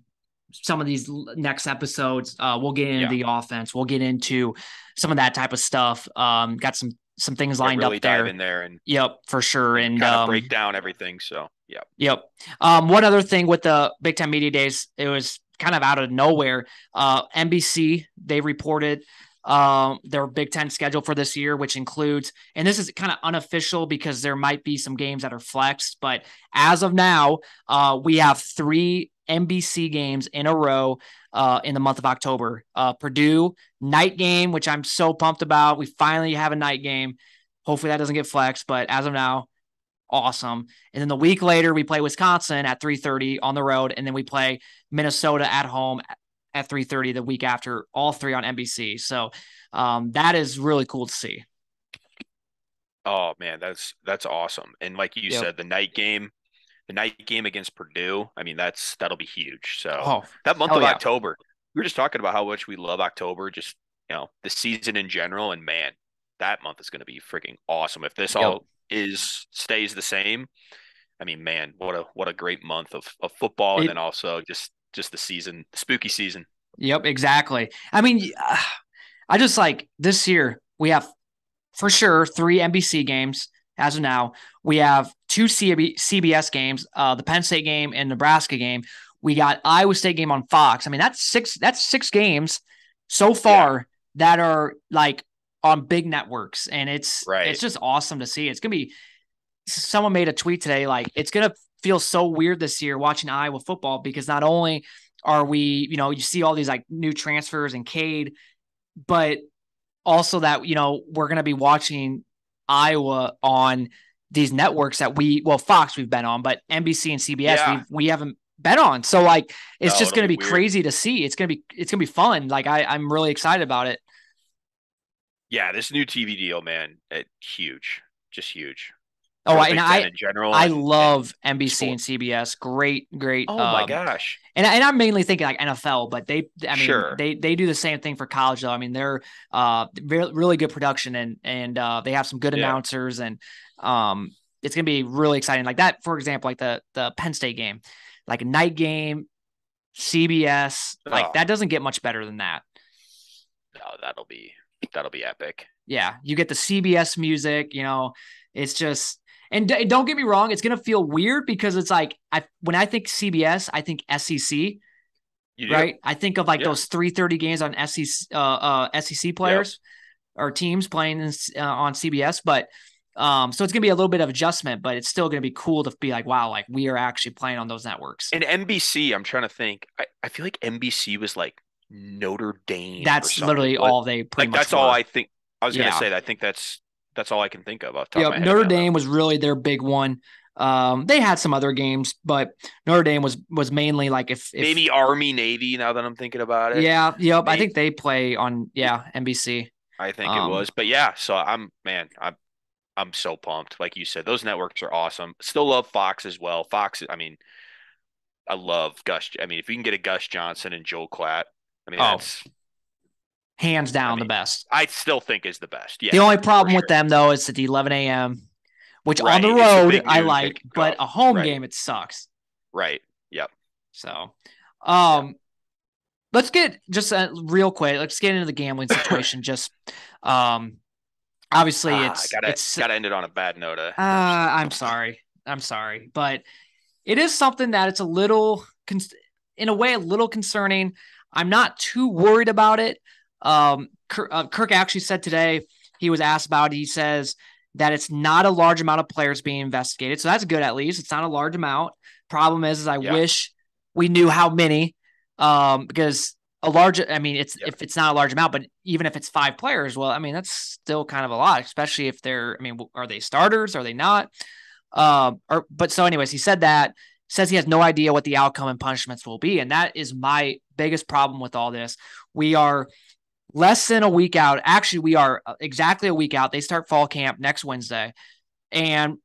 some of these next episodes, we'll get into Yeah, the offense. We'll get into some of that type of stuff. Got some things yeah, lined really up dive there. in there and Yep, for sure. and And kind of break down everything. So yeah, yep. One other thing with the Big Ten Media Days, it was kind of out of nowhere. NBC, they reported their Big Ten schedule for this year, which includes, and this is kind of unofficial because there might be some games that are flexed, but as of now, we have 3 NBC games in a row in the month of October. Purdue night game, which I'm so pumped about. We finally have a night game. Hopefully that doesn't get flexed, but as of now, awesome. And then the week later, we play Wisconsin at 3:30 on the road, and then we play Minnesota at home at 3:30 the week after, all 3 on NBC. So that is really cool to see. oh man, that's awesome. And like you Yep. said, the night game against Purdue, I mean, that'll be huge. So Oh, that month hell of yeah. October, we were just talking about how much we love October, just the season in general, and man, that month is going to be freaking awesome. If this Yep. all stays the same, I mean, man, what a great month of football, and then It. also just the season, spooky season. Yep. Exactly. I mean, I just like this year we have for sure 3 NBC games as of now. We have two CBS games, the Penn State game and Nebraska game. We got Iowa State game on Fox. I mean, that's six games so Yeah. far that are like on big networks, and it's Right. just awesome to see. It's gonna be. Someone made a tweet today like it's gonna feel so weird this year watching Iowa football because not only are we, you see all these like new transfers and Cade, but also that we're gonna be watching Iowa on these networks that Fox we've been on, but NBC and CBS Yeah. we haven't been on. So like it's No, just it'll gonna be be weird. crazy to see. It's gonna be fun. Like I'm really excited about it. Yeah, this new TV deal, man, huge, just huge Oh, for the and Big Ten I in general I and love NBC and sports. CBS. Great. Oh my gosh. And I'm mainly thinking like NFL, but I mean, Sure. they do the same thing for college though. I mean, they're really good production and they have some good Yeah. announcers and um, it's gonna be really exciting. Like that, for example, like the Penn State game, like a night game, CBS, like Oh, that doesn't get much better than that. no, that'll be epic. Yeah, you get the CBS music, it's just and don't get me wrong, it's gonna feel weird because it's like when I think CBS, I think SEC, You do? right? I think of like Yeah. those 3:30 games on SEC Yep. players or teams playing on CBS, but so it's gonna be a little bit of adjustment, but it's still gonna be cool to be like, wow, like we are actually playing on those networks. And NBC, I'm trying to think. I feel like NBC was like Notre Dame or That's something. literally What? all they pretty Like much that's all were. I think. I was gonna Yeah. say that. I think that's all I can think of off the top of Yep. my head Notre right now. Dame was really their big one. They had some other games, but Notre Dame was mainly like if Maybe Army Navy. Now that I'm thinking about it, yeah, yep. I maybe think they play on NBC. I think it Um, was. But yeah, so I'm so pumped. Like you said, those networks are awesome. Still love Fox as well. Fox. I mean, I love Gus. I mean, if you can get a Gus Johnson and Joel Klatt, I mean oh, that's. hands I down the mean, best. I still think is the best. The Yeah, only for problem with sure. them though is at the 11 a.m., which on the Right. It's the road big I noon like, but kickoff. a home Right. game it sucks. Right. Yep. So, Yeah. um, let's get just real quick. Let's get into the gambling situation. Just, um, obviously Ah, it's gotta it's. gotta end it on a bad note. No, I'm just kidding. I'm sorry. I'm sorry, but it is something that it's a little, in a way, a little concerning. I'm not too worried about it. Kirk actually said today he was asked about it. He says that it's not a large amount of players being investigated, so that's good. At least it's not a large amount. Problem is I Yeah. wish we knew how many, because a large. I mean, it's Yeah. if it's not a large amount, but even if it's 5 players, well, I mean that's still kind of a lot, especially if they're. I mean, are they starters? Are they not? But so, anyways, he said that says he has no idea what the outcome and punishments will be, and that is my biggest problem with all this. We are less than a week out. Actually, we are exactly a week out. They start fall camp next Wednesday, and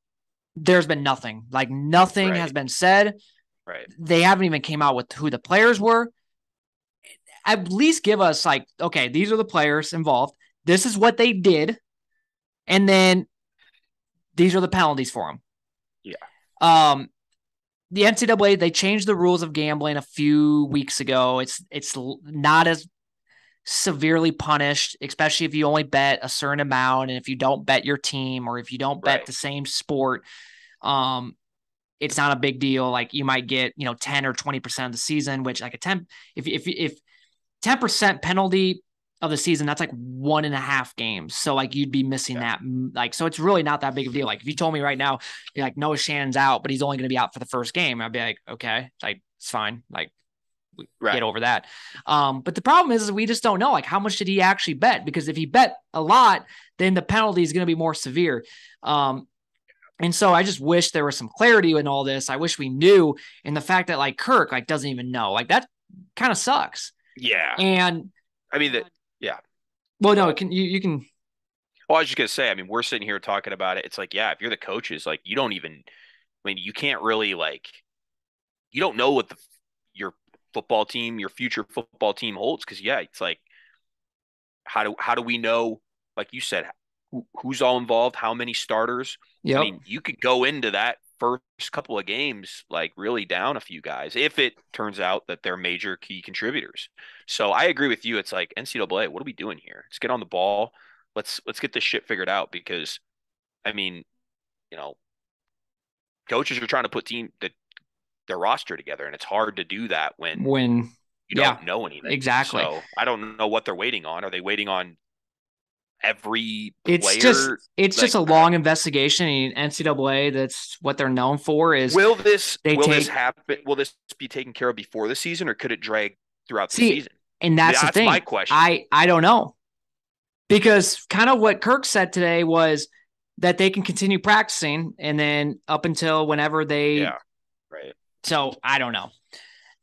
there's been nothing. Like nothing has Right. been said. Right. They haven't even came out with who the players were. At least give us like, okay, these are the players involved. This is what they did, and then these are the penalties for them. Yeah. Um, the NCAA they changed the rules of gambling a few weeks ago. It's not as severely punished, especially if you only bet a certain amount and if you don't bet your team or if you don't bet Right. the same sport. Um, it's not a big deal. Like you might get 10 or 20% of the season, which like a 10 if 10% penalty of the season, that's like 1.5 games. So like you'd be missing Yeah. that. Like, so it's really not that big of a deal. Like if you told me right now, you're like Noah Shannon's out, but he's only going to be out for the first game, I'd be like, okay, like it's fine. Like get Right. over that. But the problem is we just don't know like how much did he actually bet? Because if he bet a lot, then the penalty is going to be more severe. And so I just wish there was some clarity in all this. I wish we knew. And the fact that like Kirk like doesn't even know, like that kind of sucks. Yeah. And I mean that. Yeah. well, Go no, ahead. it can you can. Well, I was just gonna say. I mean, we're sitting here talking about it. It's like, yeah, if you're the coaches, like, you don't even. I mean, you can't really like. You don't know what your football team, your future football team holds, because yeah, it's like, how do we know? Like you said, who's all involved? How many starters? I Yep. mean, you could go into that first couple of games like really down a few guys if it turns out that they're major key contributors. So I agree with you. It's like NCAA, what are we doing here? Let's get on the ball. Let's get this shit figured out because I mean, you know, coaches are trying to put their roster together, and it's hard to do that when when, you yeah, don't know anything. exactly. So I don't know what they're waiting on. Are they waiting on every It's just player? it's just Like, a long investigation in NCAA. That's what they're known for is they will this take happen? Will this be taken care of before the season, or could it drag throughout the see, season? and that's the That's my thing. question. I don't know. Because kind of what Kirk said today was that they can continue practicing and then up until whenever they Yeah, right. so I don't know.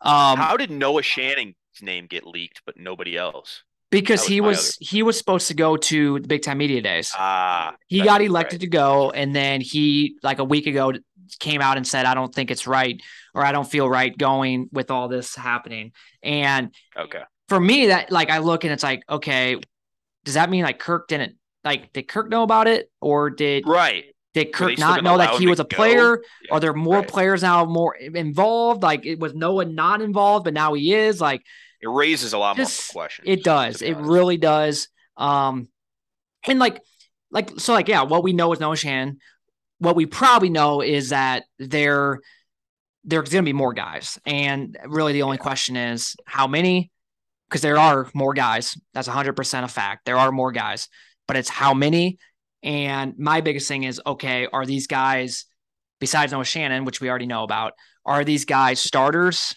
Um How did Noah Shannon's name get leaked, but nobody else? because That was my other. he was supposed to go to the Big Time Media Days. Ah, He that's got elected right. to That's go, right. and then he like a week ago came out and said, "I don't think it's right, or I don't feel right going with all this happening." And Okay. for me, that like I look and it's like, okay, does that mean like Kirk didn't like did Kirk know about it, or Right. did Were they Kirk still not going to know that allow him he to was a go? player? Yeah. Are there more Right. players now more involved? Like it was Noah not involved, but now he is. Like It raises a lot more just it questions, to does. be It honest. really does. And so like yeah, what we know is Noah Shan. What we probably know is that there's going to be more guys, and really the only Yeah. question is how many, because there are more guys. That's 100% a fact. There are more guys, but it's how many. And my biggest thing is, okay, are these guys, besides Noah Shannon, which we already know about, are these guys starters?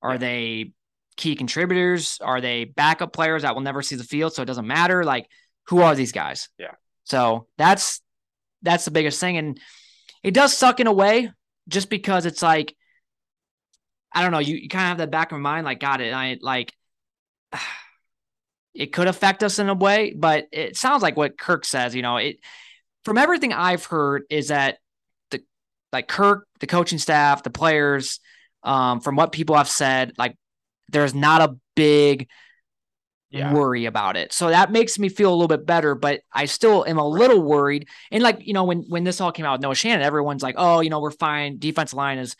Are Yeah. they key contributors? Are they backup players that will never see the field, so it doesn't matter? Like, who are these guys? Yeah. So that's the biggest thing, and it does suck in a way, just because it's like I don't know. You kind of have that back of my mind, like, got it. I like it could affect us in a way, but it sounds like what Kirk says. It from everything I've heard is that the like Kirk, the coaching staff, the players, from what people have said, like there's not a big Yeah. worry about it. So that makes me feel a little bit better, but I still am a Right. little worried. And like, when this all came out with Noah Shannon, everyone's like, oh, we're fine. Defensive line is,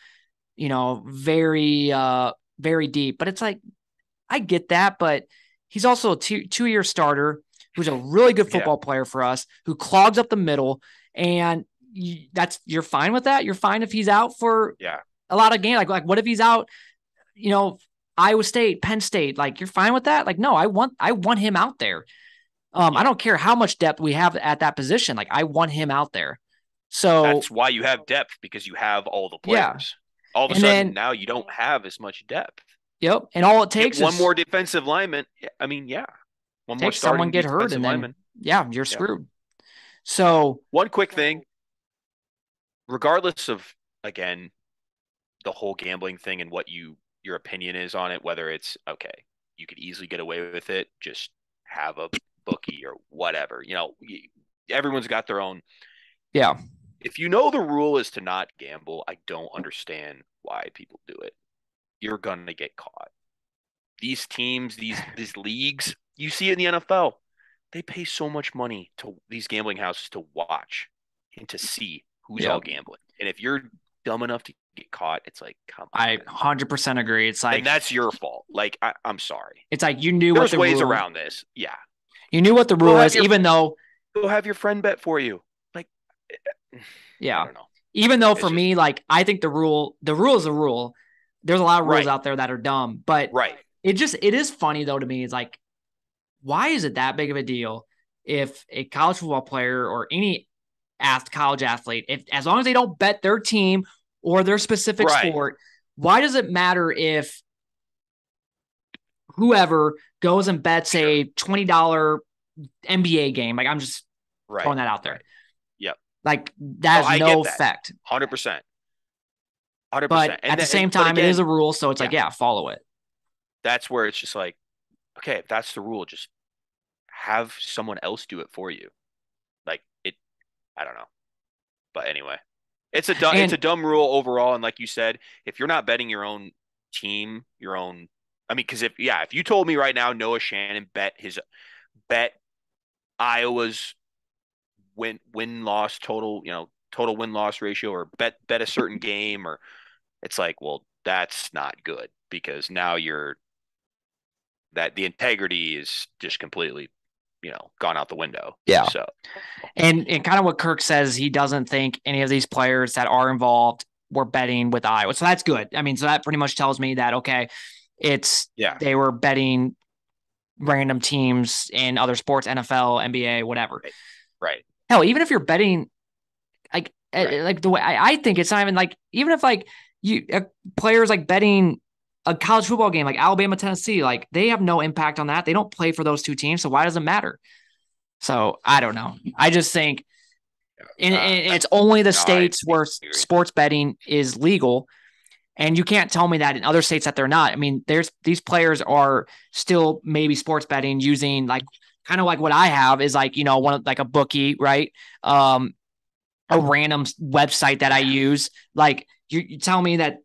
very, very deep. But it's like, I get that, but he's also a two-year starter who's a really good Yeah. football player for us, who clogs up the middle. And you're fine with that. You're fine if he's out for Yeah. a lot of games. Like what if he's out, you know, Iowa State, Penn State, like you're fine with that? Like, no, I want him out there. I Yeah. don't care how much depth we have at that position. Like I want him out there. So That's why you have depth, because you have all the yeah. players. All of a And sudden, then, now you don't have as much depth. yep. And all it Get takes one is more defensive lineman. I mean, yeah. One more someone starting get hurt defensive and then, lineman. yeah, you're Yeah. screwed. So One quick thing, regardless of, again, the whole gambling thing and what your opinion is on it, whether it's okay, you could easily get away with it, just have a bookie or whatever. Everyone's got their own. yeah, If you know the rule is to not gamble, I don't understand why people do it. You're gonna get caught. These teams, these leagues, you see it in the NFL. They pay so much money to these gambling houses to watch and to see who's yeah. all gambling. And if you're dumb enough to get caught, it's like, come I on. 100% agree. Then that's your fault. Like, I'm sorry. It's like you knew what There's the ways rule, around this. Yeah. you knew what the Go rule have is, your even though, go have your friend bet for you. Like, I yeah, don't know. even though It's for just me, like I think the rule is a rule. There's a lot of rules right. out there that are dumb, but Right. it is funny though to me. It's like, why is it that big of a deal if a college football player or any college athlete, if as long as they don't bet their team or their specific Right. sport, why does it matter if whoever goes and bets Sure. a $20 NBA game? Like I'm just Right. throwing that out there. Right. Yep. Like that No, has I no get that. effect. 100%. But 100%. at the same But time, it is again, a rule, so it's like, yeah, yeah, follow it. that's where it's just like, okay, if that's the rule, just have someone else do it for you. Like it, I don't know. But anyway, it's a And dumb rule overall. And like you said, if you're not betting your own team, I mean, because if you told me right now Noah Shannon bet Iowa's win loss total, total win loss ratio, or bet a certain game, or it's like, well, that's not good, because now the integrity is just completely, gone out the window. yeah. So And kind of what Kirk says, he doesn't think any of these players that are involved were betting with Iowa. So that's good. I mean, so that pretty much tells me that, okay, Yeah. they were betting random teams in other sports, NFL, NBA, whatever. Right. Right. Hell, even if you're betting Right. like the way I think it's not even like, even if like you players like betting a college football game like Alabama, Tennessee, like they have no impact on that. They don't play for those two teams. So why does it matter? So I don't know. I just think and it's only the No, I states where agree. sports betting is legal. And you can't tell me that in other states that they're not. I mean, these players are still maybe sports betting using like kind of like what I have is like, one like a bookie, right? A random website that I Yeah. use. Like you tell me that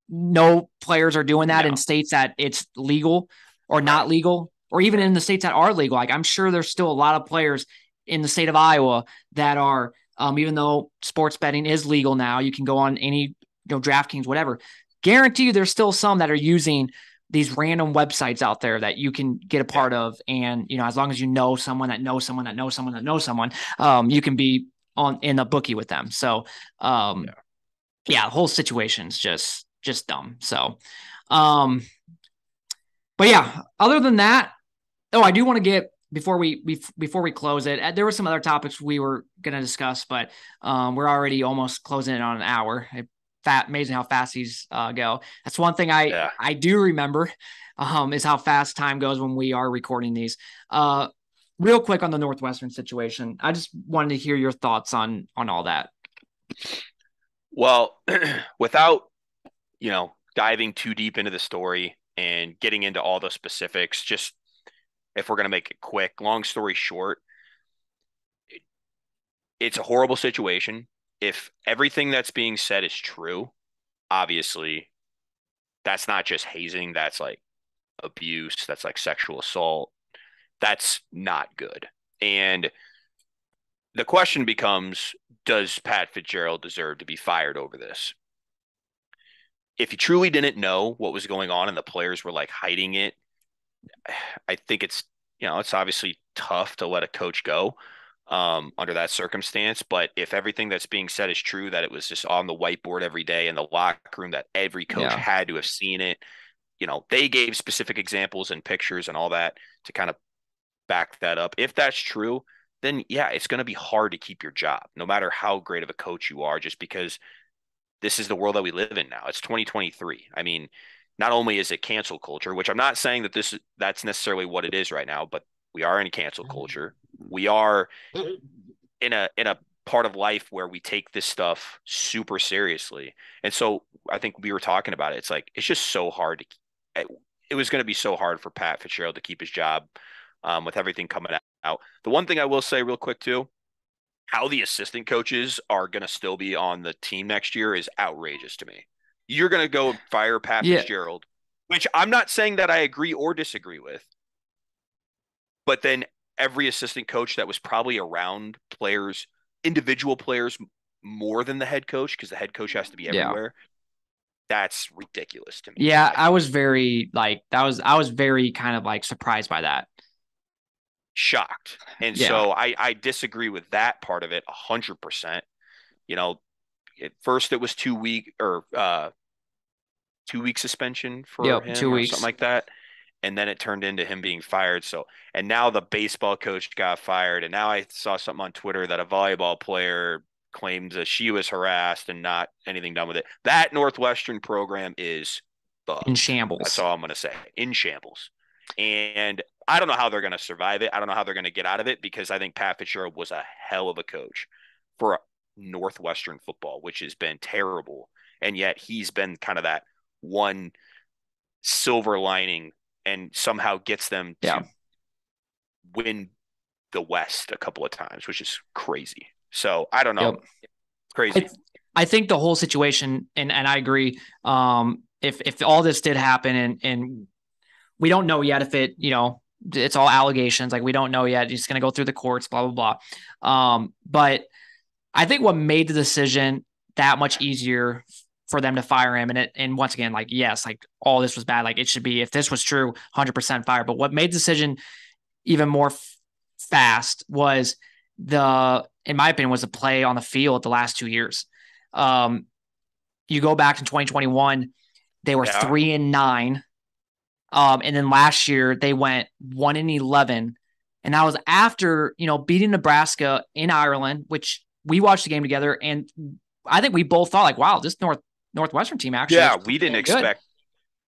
no players are doing that in No. states that it's legal or not Right. legal, or even Right. in the states that are legal. Like I'm sure there's still a lot of players in the state of Iowa that are, even though sports betting is legal now, you can go on any, DraftKings, whatever. Guarantee you there's still some that are using these random websites out there that you can get a Yeah. part of. And, as long as you know someone that knows someone that knows someone that knows someone, you can be in a bookie with them. So, Yeah. yeah, the whole situation's just dumb. So, um, but yeah, other than that, oh, I do want to get before we close it. There were some other topics we were going to discuss, but we're already almost closing in on an hour. Amazing how fast these go. That's one thing Yeah. I do remember, is how fast time goes when we are recording these. Real quick on the Northwestern situation, I just wanted to hear your thoughts on all that. Well, without, diving too deep into the story and getting into all the specifics, just if we're going to make it quick, long story short, it's a horrible situation. If everything that's being said is true, obviously that's not just hazing, that's like abuse, that's like sexual assault. That's not good. And the question becomes, does Pat Fitzgerald deserve to be fired over this? If he truly didn't know what was going on and the players were like hiding it, I think it's obviously tough to let a coach go under that circumstance. But if everything that's being said is true, that it was just on the whiteboard every day in the locker room, that every coach Yeah, had to have seen it, they gave specific examples and pictures and all that to kind of back that up. If that's true, then yeah, it's going to be hard to keep your job, no matter how great of a coach you are, just because this is the world that we live in now. It's 2023. I mean, not only is it cancel culture, which I'm not saying that that's necessarily what it is right now, but we are in cancel culture. We are in a part of life where we take this stuff super seriously. And so I think we were talking about it. It's like it's just so hard it was going to be so hard for Pat Fitzgerald to keep his job with everything coming out. The one thing I will say real quick too, how the assistant coaches are going to still be on the team next year is outrageous to me. You're going to go and fire Pat yeah, Fitzgerald, which I'm not saying that I agree or disagree with, but then every assistant coach that was probably around players, individual players, more than the head coach, because the head coach has to be yeah. everywhere. That's ridiculous to me. Yeah, I I think was very like I was very kind of like surprised by that. shocked. And Yeah, so I disagree with that part of it 100%. You know, at first it was 2 week or 2 week suspension for yep, two him or something weeks like that. And then it turned into him being fired. So, and now the baseball coach got fired. And now I saw something on Twitter that a volleyball player claims that she was harassed and not anything done with it. That Northwestern program is in fucked. That's shambles. all I'm going to say. In shambles. And I don't know how they're going to survive it. I don't know how they're going to get out of it because I think Pat Fitzgerald was a hell of a coach for Northwestern football, which has been terrible. And yet he's been kind of that one silver lining and somehow gets them Yeah, to win the West a couple of times, which is crazy. So I don't know. yep. I Crazy. I think the whole situation, and I agree. If all this did happen, and we don't know yet if it, it's all allegations. Like we don't know yet. It's going to go through the courts, blah blah blah. But I think what made the decision that much easier for them to fire him, and once again, like yes, like all this was bad. Like it should be, if this was true, 100% fire. But what made the decision even more fast was in my opinion, was the play on the field the last 2 years. Um, you go back to 2021, they were Yeah. 3-9. And then last year they went 1-11. And that was after, beating Nebraska in Ireland, which we watched the game together. And I think we both thought like, wow, this Northwestern team actually Yeah, looks we pretty didn't damn good. expect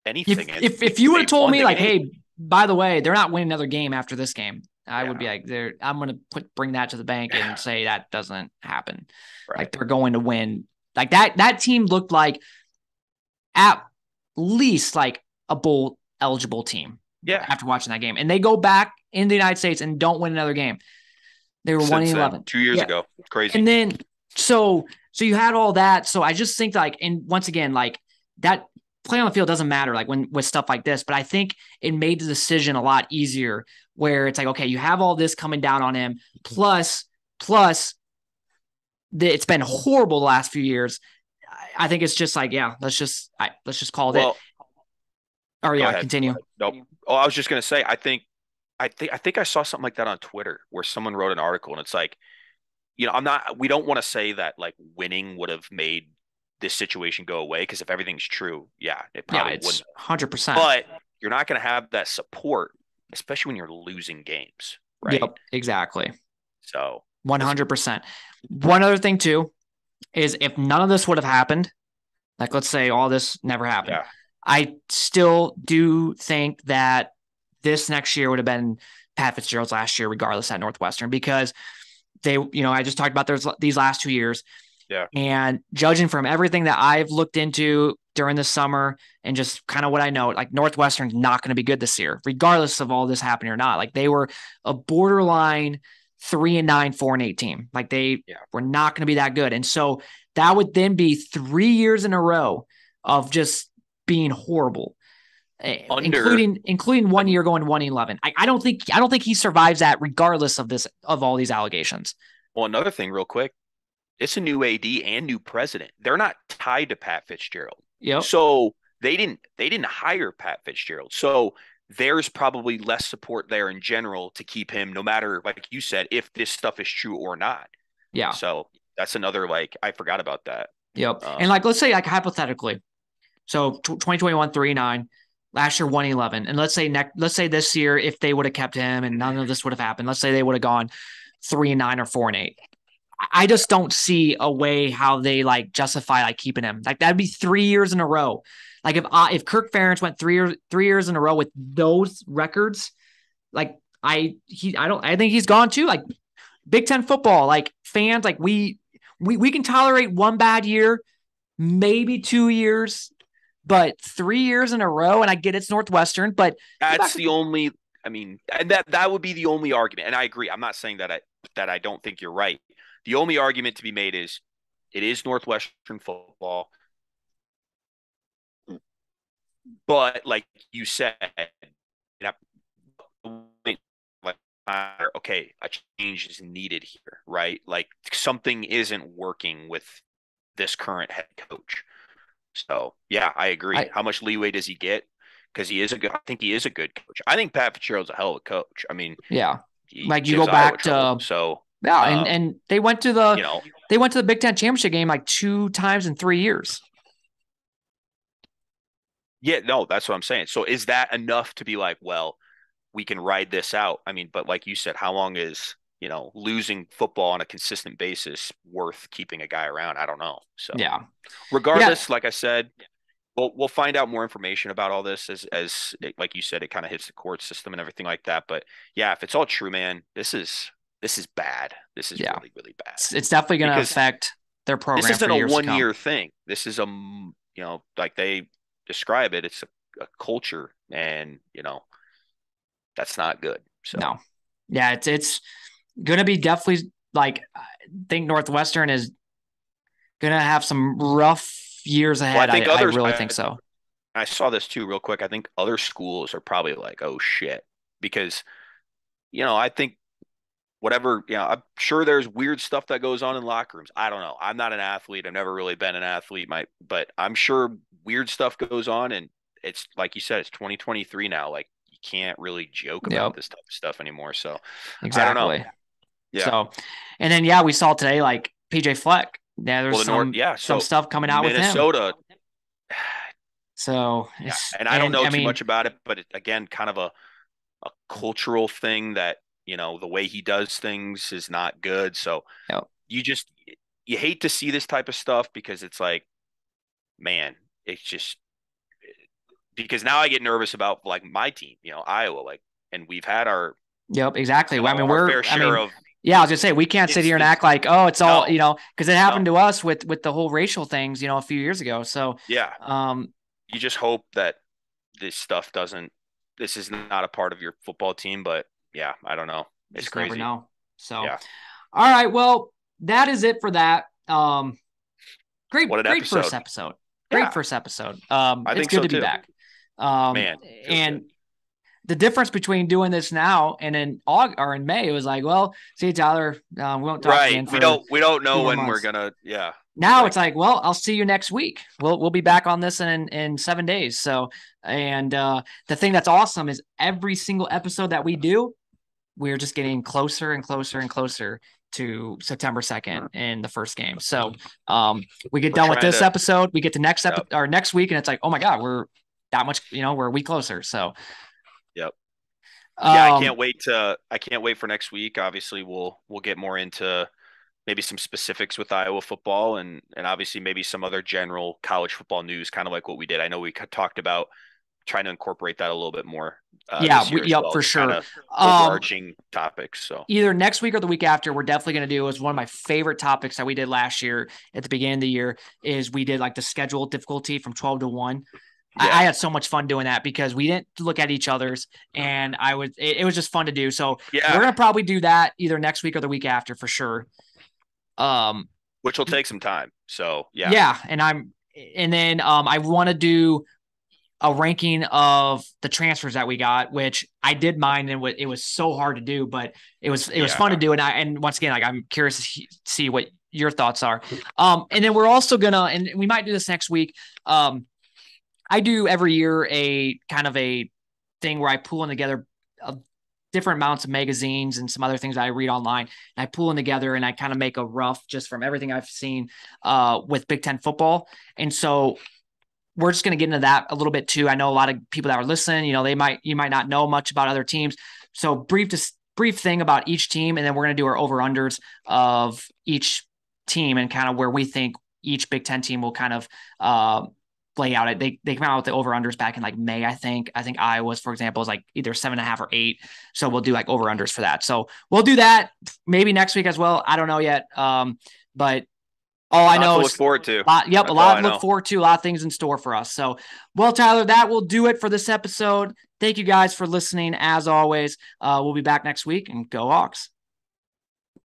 anything, If and if if you would they have told won me the like, game. hey, by the way, they're not winning another game after this game, I would be Yeah, like, I'm gonna bring that to the bank and say that doesn't happen. right. Like they're going to win. Like that team looked like at least like a bowl eligible team Yeah, after watching that game. And they go back in the United States and don't win another game. They were 1 since and then, 11. 2 years Yeah. ago, crazy. And then so you had all that. So I just think like, and once again, like that play on the field doesn't matter like when with stuff like this, but I think it made the decision a lot easier where it's like, okay, you have all this coming down on him. Plus it's been horrible the last few years. I think it's just like, yeah, let's just call it. Well, Or go yeah, ahead. Go continue. ahead. Nope. Oh, I was just gonna say, I think I saw something like that on Twitter where someone wrote an article, and it's like, we don't want to say that like winning would have made this situation go away because if everything's true, yeah, it Yeah, probably it's wouldn't. 100%. But you're not going to have that support, especially when you're losing games, right? Yep, exactly. So it's 100%. One other thing too is if none of this would have happened, like let's say all this never happened, yeah, I still do think that this next year would have been Pat Fitzgerald's last year, regardless at Northwestern, because I just talked about these last 2 years. yeah. And judging from everything that I've looked into during the summer and just kind of what I know, like Northwestern's not going to be good this year, regardless of all this happening or not. Like they were a borderline 3-9, 4-8 team. Like they Yeah. were not going to be that good. And so that would then be 3 years in a row of just being horrible, Under including 1 year going 1-11. I don't think he survives that regardless of all these allegations. well, another thing, real quick, it's a new AD and new president. They're not tied to Pat Fitzgerald, Yep. so they didn't hire Pat Fitzgerald. So there's probably less support there in general to keep him, no matter like you said, if this stuff is true or not. Yeah. So that's another like I forgot about that. Yep. Um, And like let's say like hypothetically, so 2021 3-9, last year 1-11, and let's say this year if they would have kept him and none of this would have happened, let's say they would have gone 3-9 or 4-8. I just don't see a way how they like justify like keeping him. Like that'd be 3 years in a row. Like if Kirk Ferentz went 3 years in a row with those records, like I think he's gone too. Like Big Ten football, like fans, like we can tolerate one bad year, maybe 2 years, but 3 years in a row. And I get it's Northwestern, but go back. that's the only. I mean, and that would be the only argument. And I agree. I'm not saying that I don't think you're right. The only argument to be made is it is Northwestern football, but like you said, you know, like okay, a change is needed here, right? Like something isn't working with this current head coach. So yeah, I agree. I How much leeway does he get? Because I think he is a good coach. I think Pat Fitzgerald's a hell of a coach. I mean, yeah, he like you go gives Iowa back trouble. to So, yeah, and they went to the you know, Big Ten championship game like 2 times in 3 years. yeah, no, that's what I'm saying. So is that enough to be like, well, we can ride this out? I mean, but like you said, how long is, losing football on a consistent basis worth keeping a guy around? I don't know. So Yeah, yeah, regardless, like I said, we'll find out more information about all this as it, like you said, it kind of hits the court system and everything like that. But yeah, if it's all true, man, this is bad. This is yeah. really, really bad It's definitely going to because affect their this program for isn't a years to one come. year thing. This is like they describe it, it's a culture, and that's not good. So No, yeah, it's going to be definitely like I think Northwestern is going to have some rough years well, I ahead. think I others. really think so. I saw this too, real quick. I think other schools are probably like, oh shit, because I think whatever, I'm sure there's weird stuff that goes on in locker rooms. I don't know. I'm not an athlete. I've never really been an athlete. But I'm sure weird stuff goes on, and it's like you said, it's 2023 now. Like you can't really joke about Yep, this type of stuff anymore. So I don't know. exactly. Yeah. So, and then, yeah, we saw today, like PJ Fleck. Yeah, Well, there's the North, some so stuff coming out with him. Minnesota, So yeah, and I don't know I too mean, much about it, but again, kind of a cultural thing that, the way he does things is not good. So you know, you just you hate to see this type of stuff because it's like, man, it's just because now I get nervous about like my team, Iowa, like, and we've had our, yep, exactly. Well, our fair share of yeah, I was gonna say we can't sit here and act instances. like, oh, it's all, No, because it happened no, to us with the whole racial things, a few years ago. So, yeah. um, You just hope that this stuff doesn't. This is not a part of your football team, but yeah, I don't know. It's just never crazy. know. So, Yeah. all right, well, that is it for that. What an Great first episode. episode. Great Yeah, first episode. I It's think good so to be too. back. Man, feels good. And the difference between doing this now and in August or in May, it was like, well, see you, Tyler. We won't talk Right. again We for don't know 2 more when we're months. gonna. Yeah. Now it's Like, like, well, I'll see you next week. We'll be back on this in 7 days. So, and the thing that's awesome is every single episode that we do, we're just getting closer and closer and closer to September 2nd in the first game. So we get we're done with trying this to. episode, we get to next Yep. episode or next week, and it's like, oh my God, we're that much, we're a week closer. So Yep. Yeah, um I can't wait for next week. Obviously, we'll get more into maybe some specifics with Iowa football and obviously maybe some other general college football news, kind of like what we did. I know we talked about trying to incorporate that a little bit more yeah, this year as yep, well, for just kind sure. of Um overarching topics. So Either next week or the week after, we're definitely going to do is one of my favorite topics that we did last year at the beginning of the year is we did like the schedule difficulty from 12 to 1. I yeah, had so much fun doing that because we didn't look at each other's and it was just fun to do. So we're yeah, going to probably do that either next week or the week after for sure. Um, which will take some time. So yeah, yeah. And then I want to do a ranking of the transfers that we got, which I did mine and it was so hard to do, but it was fun to yeah, do. And once again, like I'm curious to see what your thoughts are. And then we're also gonna, and we might do this next week. I do every year a kind of a thing where I pull in together different amounts of magazines and some other things that I read online. And I pull them together and I kind of make a rough just from everything I've seen with Big Ten football. And so we're just going to get into that a little bit too. I know a lot of people that are listening, you might not know much about other teams. So brief thing about each team. And then we're going to do our over unders of each team and kind of where we think each Big Ten team will kind of play out. They came out with the over unders back in like May, I think. I think Iowa's, for example, is like either 7.5 or 8. So we'll do like over unders for that. So we'll do that maybe next week as well. I don't know yet. But all I know to look is forward to. a That's all lot I to look know. forward to, a lot of things in store for us. So, well, Tyler, that will do it for this episode. Thank you guys for listening. As always, we'll be back next week and go Hawks.